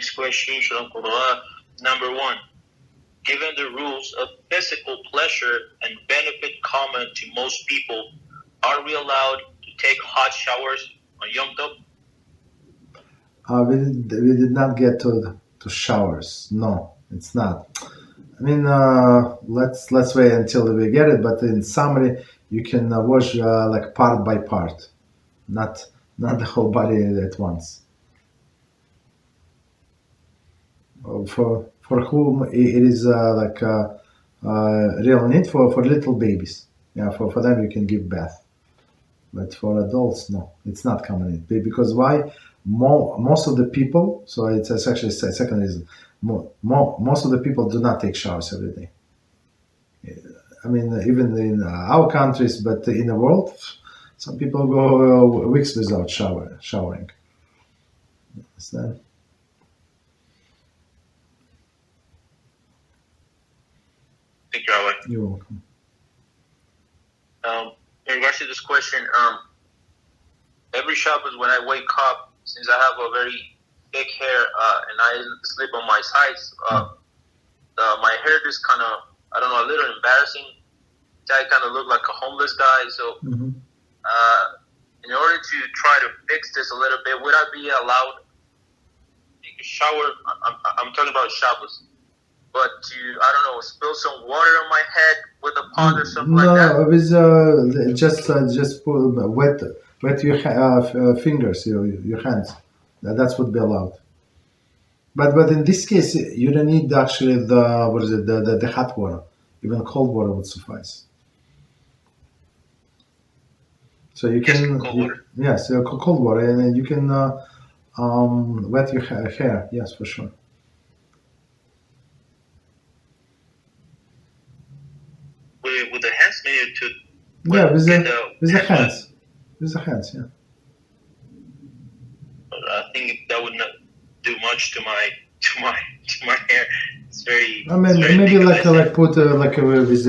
next question, Shalom Torah. Number 1. Given the rules of physical pleasure and benefit common to most people, are we allowed to take hot showers on Yom Tov? We did not get to showers. No, it's not. I mean, let's wait until we get it. But in summary, you can wash like part by part, not the whole body at once. For whom it is like real need for little babies. Yeah, for them you can give bath. But for adults, no, it's not common because why? Most of the people, so it's actually a second reason. Most of the people do not take showers every day. I mean, even in our countries, but in the world, some people go weeks without showering. Understand? Thank you, Rabbi. You're welcome. In regards to this question, every Shabbos when I wake up, since I have a very thick hair and I sleep on my sides, my hair just kind of, I don't know, a little embarrassing. I kind of look like a homeless guy. So in order to try to fix this a little bit, would I be allowed to take a shower? I'm talking about Shabbos. But to, I don't know, spill some water on my head with a pot or something like that? No, with just put wet your fingers, your hands. That's would be allowed. But in this case, you don't need actually the hot water. Even cold water would suffice. So you can Cold water. Yes, cold water, and then you can wet your hair. Yes, for sure. With the hands, maybe to With the hands. wet. With the hands, yeah. But I think that would not do much to my hair. It's very. I mean, very maybe thick, like put with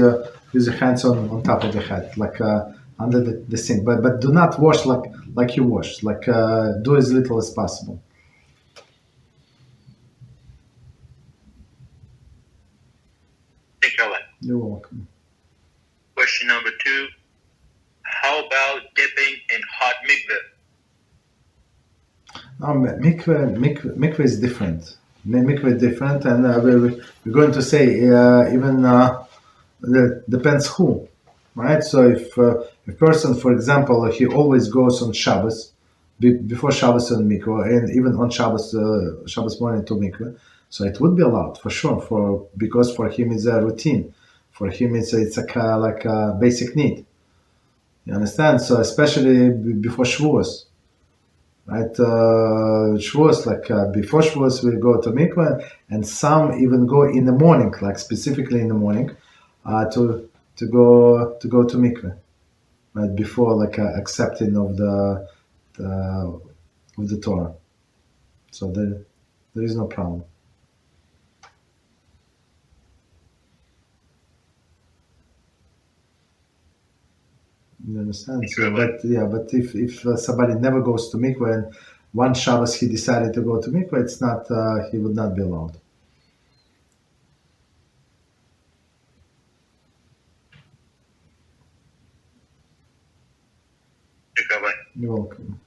the hands on top of the head, like under the sink. But do not wash like you wash. Like do as little as possible. Thank you, Rabbi. You're welcome. Question number 2. How about dipping in hot mikveh? Mikveh is different. Mikveh is different, and we're going to say even depends who, right? So if a person, for example, he always goes on Shabbos, before Shabbos on mikveh, and even on Shabbos morning to mikveh, so it would be allowed for sure. Because for him it's a routine. For him it's like a basic need. You understand? So especially before Shavuos. Right, Shavuos, before Shavuos, we go to mikveh, and some even go in the morning, like specifically in the morning, to go to mikveh, right before accepting of the Torah. So there is no problem. You understand? So, but if somebody never goes to mikveh and one Shabbos he decided to go to mikveh, it's not he would not be allowed. Thank you, Rabbi. You're welcome.